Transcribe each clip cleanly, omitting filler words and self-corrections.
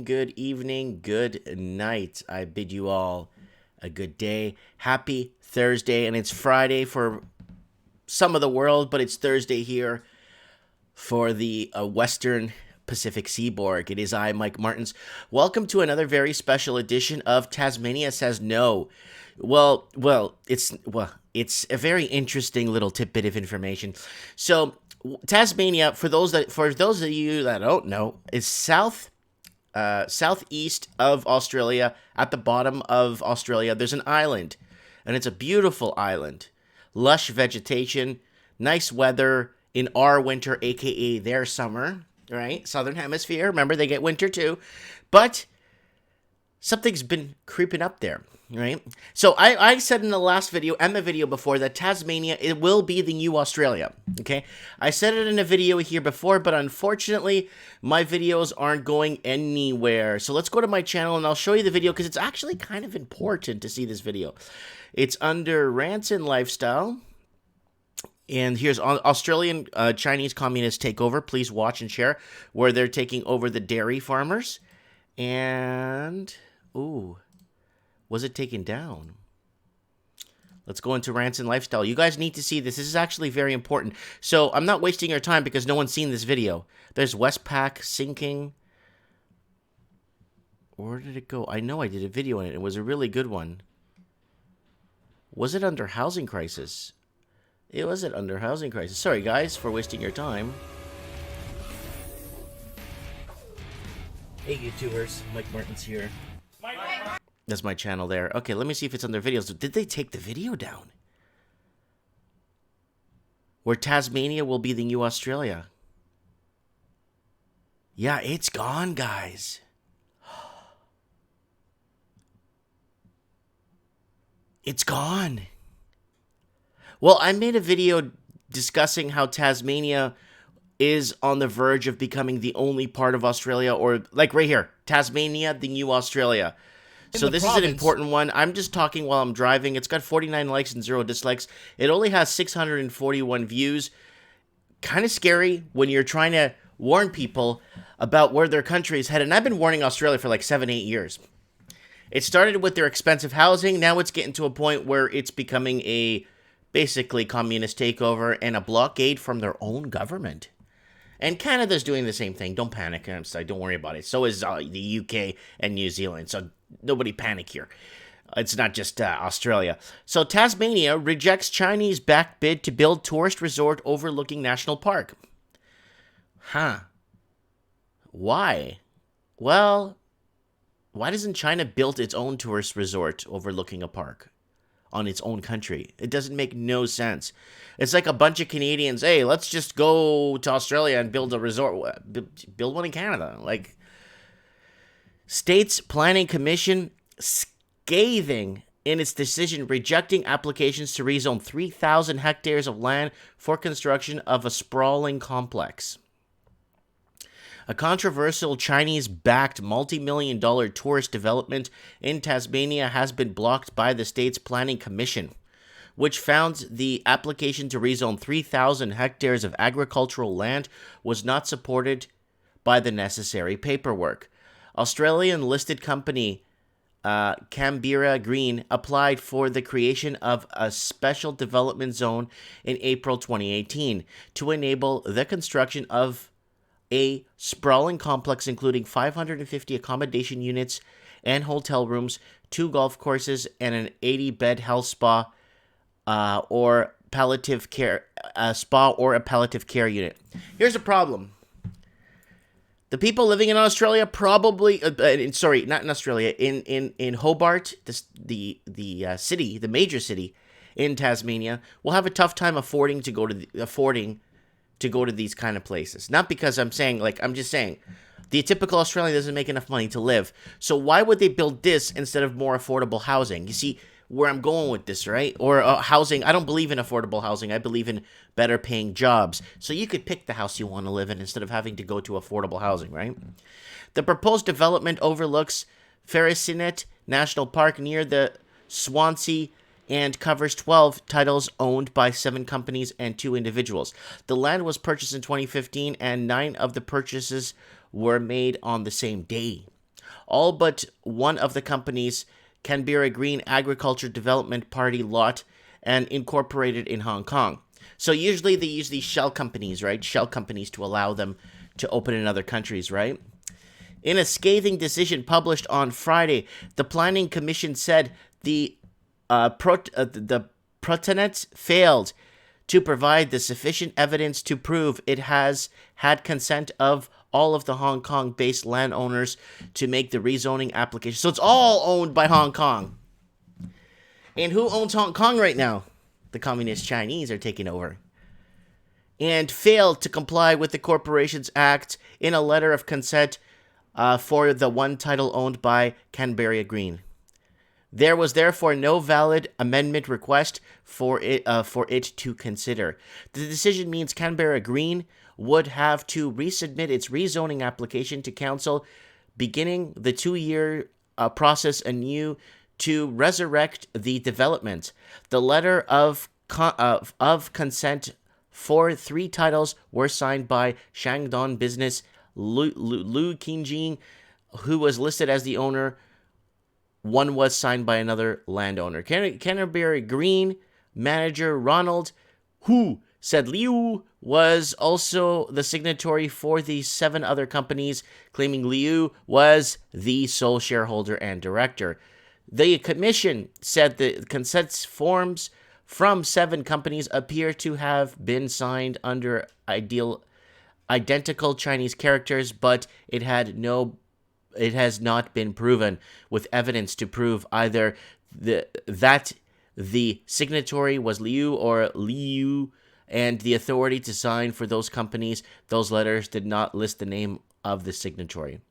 good evening, good night. I bid you all a good day. Happy Thursday, and it's Friday for some of the world, but it's Thursday here for the Western Pacific Seaboard. It is I, Mike Martins. Welcome to another very special edition of Tasmania Says No. It's a very interesting little tidbit of information. So, Tasmania, for those of you that don't know, is southeast of Australia. At the bottom of Australia, there's an island, and it's a beautiful island. Lush vegetation, nice weather in our winter, aka their summer, right? Southern Hemisphere. Remember, they get winter too. But something's been creeping up there, right? So I said in the last video and the video before that Tasmania, it will be the new Australia, okay? I said it in a video here before, but unfortunately, my videos aren't going anywhere. So let's go to my channel and I'll show you the video because it's actually kind of important to see this video. It's under Ranson Lifestyle. And here's Australian Chinese Communist Takeover. Please watch and share, where they're taking over the dairy farmers. And, ooh, was it taken down? Let's go into Ranson Lifestyle. You guys need to see this. This is actually very important. So I'm not wasting your time because no one's seen this video. There's Westpac sinking. Where did it go? I know I did a video on it. It was a really good one. Was it under housing crisis? It wasn't under housing crisis. Sorry, guys, for wasting your time. Hey, YouTubers. Mike Martins here. That's my channel there. Okay, let me see if it's under videos. Did they take the video down? Where Tasmania will be the new Australia. Yeah, it's gone, guys. It's gone. Well, I made a video discussing how Tasmania is on the verge of becoming the only part of Australia, or like right here, Tasmania, the new Australia. So this is an important one. I'm just talking while I'm driving. It's got 49 likes and 0 dislikes. It only has 641 views. Kind of scary when you're trying to warn people about where their country is headed. And I've been warning Australia for like 7-8 years. It started with their expensive housing. Now it's getting to a point where it's becoming a basically communist takeover and a blockade from their own government. And Canada's doing the same thing. Don't panic. I'm sorry, don't worry about it. So is the UK and New Zealand. So nobody panic here. It's not just Australia. So Tasmania rejects Chinese-backed bid to build tourist resort overlooking national park. Huh. Why? Well, why doesn't China build its own tourist resort overlooking a park on its own country? It doesn't make no sense. It's like a bunch of Canadians, hey, let's just go to Australia and build a resort. Build one in Canada. Like, State's Planning Commission scathing in its decision, rejecting applications to rezone 3,000 hectares of land for construction of a sprawling complex. A controversial Chinese-backed multi-million-dollar tourist development in Tasmania has been blocked by the state's Planning Commission, which found the application to rezone 3,000 hectares of agricultural land was not supported by the necessary paperwork. Australian listed company Canberra Green applied for the creation of a special development zone in April 2018 to enable the construction of a sprawling complex including 550 accommodation units and hotel rooms, 2 golf courses, and an 80-bed health spa or palliative care a palliative care unit. Here's a problem. The people living in Australia probably, sorry, not in Australia, in Hobart, the city, the major city in Tasmania, will have a tough time affording to go to these kind of places. Not because I'm saying, I'm just saying, the typical Australian doesn't make enough money to live. So why would they build this instead of more affordable housing? You see where I'm going with this, right? Or housing. I don't believe in affordable housing. I believe in better paying jobs. So you could pick the house you want to live in instead of having to go to affordable housing, right? The proposed development overlooks Ferrisinet National Park near the Swansea and covers 12 titles owned by 7 companies and 2 individuals. The land was purchased in 2015, and 9 of the purchases were made on the same day. All but one of the companies, Canberra Green Agriculture Development Party lot, and incorporated in Hong Kong. So usually they use these shell companies, right? Shell companies to allow them to open in other countries, right? In a scathing decision published on Friday, the Planning Commission said the Protonets failed to provide the sufficient evidence to prove it has had consent of all of the Hong Kong-based landowners to make the rezoning application. So it's all owned by Hong Kong. And who owns Hong Kong right now? The Communist Chinese are taking over. And failed to comply with the Corporations Act in a letter of consent for the one title owned by Canberra Green. There was therefore no valid amendment request for it to consider. The decision means Canberra Green would have to resubmit its rezoning application to council, beginning the 2-year process anew to resurrect the development. The letter of consent for 3 titles were signed by Shandong Business Lu Qingjing, who was listed as the owner. One was signed by another landowner. Canterbury Green manager Ronald Hu said Liu was also the signatory for the 7 other companies, claiming Liu was the sole shareholder and director. The commission said the consent forms from 7 companies appear to have been signed under identical Chinese characters, but it has not been proven with evidence to prove either that the signatory was Liu or Liu, and the authority to sign for those companies. Those letters did not list the name of the signatory.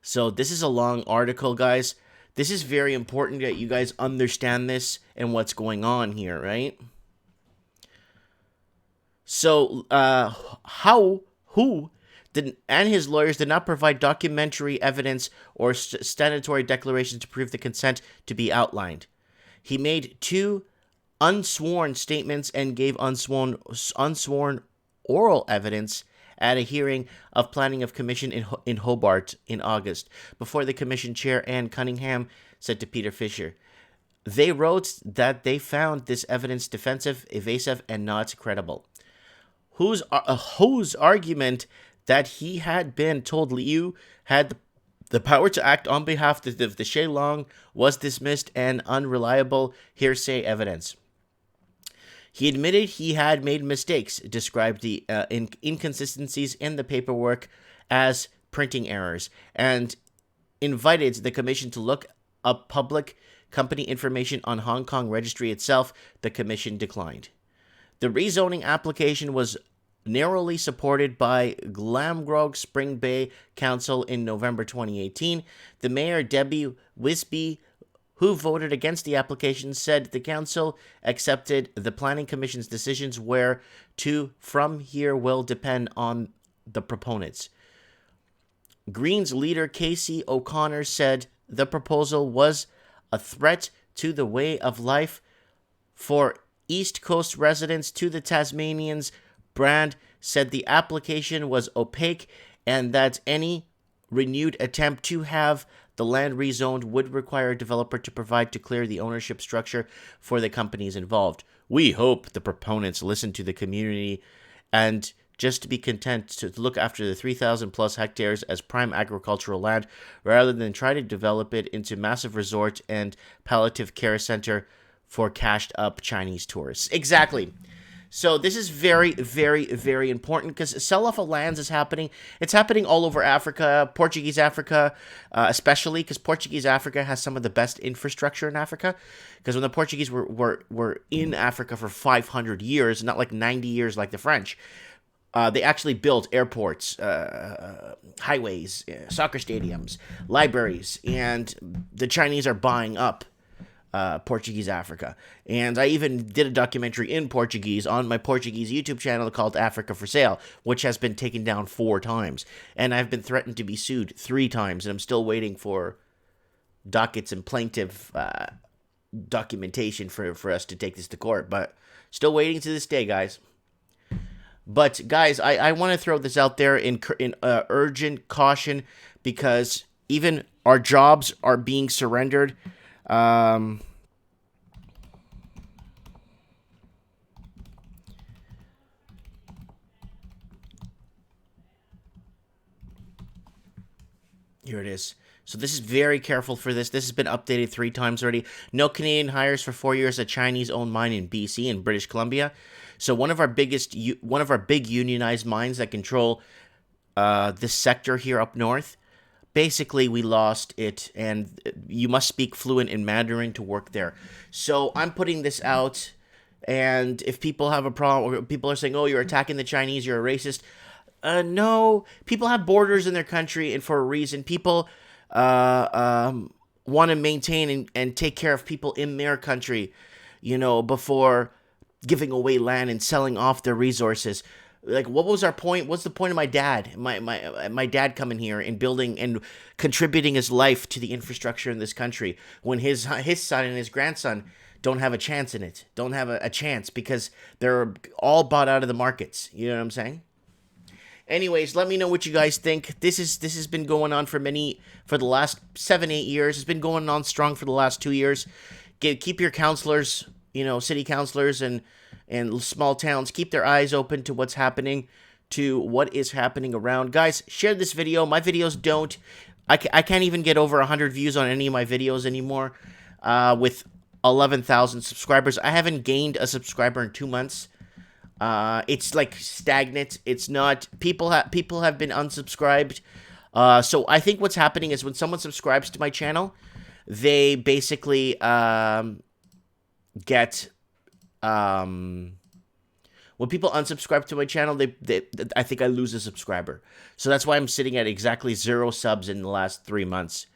So this is a long article, guys. This is very important that you guys understand this and what's going on here, right? So, Hu and his lawyers did not provide documentary evidence or statutory declarations to prove the consent to be outlined. He made 2 unsworn statements and gave unsworn oral evidence at a hearing of Planning of Commission in Hobart in August, before the Commission Chair Anne Cunningham said to Peter Fisher. They wrote that they found this evidence defensive, evasive, and not credible. Hu's argument that he had been told Liu had the power to act on behalf of the Shenlong was dismissed as unreliable hearsay evidence. He admitted he had made mistakes, described the inconsistencies in the paperwork as printing errors, and invited the commission to look up public company information on Hong Kong registry itself. The commission declined. The rezoning application was narrowly supported by Glamgrog Spring Bay Council in November 2018. The mayor, Debbie Wisby, who voted against the application, said the council accepted the Planning Commission's decisions where to from here will depend on the proponents. Greens leader Casey O'Connor said the proposal was a threat to the way of life for East Coast residents. To the Tasmanians, Brand said the application was opaque and that any renewed attempt to have the land rezoned would require a developer to provide to clear the ownership structure for the companies involved. We hope the proponents listen to the community and just to be content to look after the 3,000 plus hectares as prime agricultural land rather than try to develop it into massive resort and palliative care center for cashed up Chinese tourists. Exactly. So this is very, very, very important because sell-off of lands is happening. It's happening all over Africa, Portuguese Africa, especially because Portuguese Africa has some of the best infrastructure in Africa. Because when the Portuguese were in Africa for 500 years, not like 90 years like the French, they actually built airports, highways, soccer stadiums, libraries, and the Chinese are buying up Portuguese Africa. And I even did a documentary in Portuguese on my Portuguese YouTube channel called Africa for Sale, which has been taken down 4 times. And I've been threatened to be sued 3 times, and I'm still waiting for dockets and plaintiff documentation for us to take this to court. But still waiting to this day, guys. But guys, I want to throw this out there in urgent caution because Even our jobs are being surrendered. Here it is. So this is very careful for this. This has been updated 3 times already. No Canadian hires for 4 years at Chinese-owned mine in BC and British Columbia. So one of our big unionized mines that control this sector here up north. Basically, we lost it, and you must speak fluent in Mandarin to work there. So I'm putting this out, and if people have a problem, or people are saying, "Oh, you're attacking the Chinese, you're a racist." No, people have borders in their country, and for a reason. People want to maintain and take care of people in their country, before giving away land and selling off their resources. Like, what was our point? What's the point of my dad? My dad coming here and building and contributing his life to the infrastructure in this country when his son and his grandson don't have a chance in it, don't have a chance because they're all bought out of the markets. You know what I'm saying? Anyways, let me know what you guys think. This has been going on for the last 7-8 years. It's been going on strong for the last 2 years. Keep your counselors, city councilors and small towns, keep their eyes open to what's happening, to what is happening around. Guys, share this video. My videos don't. I can't even get over 100 views on any of my videos anymore. With 11,000 subscribers, I haven't gained a subscriber in 2 months. It's like stagnant. It's not. People have been unsubscribed. So I think what's happening is when someone subscribes to my channel, they basically get. When people unsubscribe to my channel, I think I lose a subscriber. So that's why I'm sitting at exactly 0 subs in the last 3 months.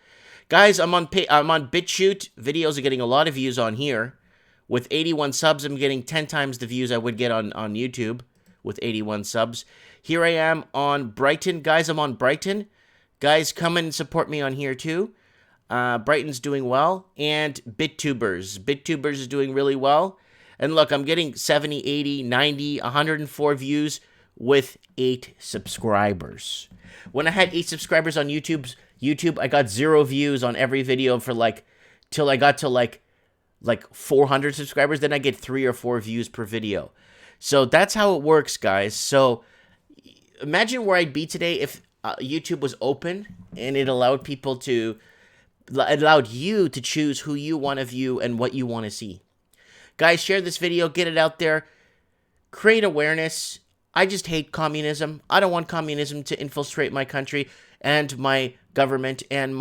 Guys, I'm on BitChute. Videos are getting a lot of views on here. With 81 subs, I'm getting 10 times the views I would get on YouTube with 81 subs. Here I am on Brighton. Guys, I'm on Brighton. Guys, come and support me on here too. Brighton's doing well. And BitTubers. BitTubers is doing really well. And look, I'm getting 70, 80, 90, 104 views with 8 subscribers. When I had 8 subscribers on YouTube, I got 0 views on every video for till I got to like 400 subscribers. Then I get 3 or 4 views per video. So that's how it works, guys. So imagine where I'd be today if YouTube was open and it allowed you to choose who you want to view and what you want to see. Guys, share this video, get it out there, create awareness. I just hate communism. I don't want communism to infiltrate my country and my government and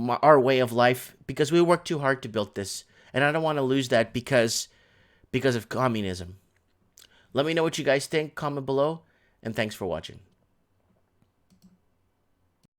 our way of life, because we worked too hard to build this, and I don't want to lose that because of communism. Let me know what you guys think, comment below, and thanks for watching.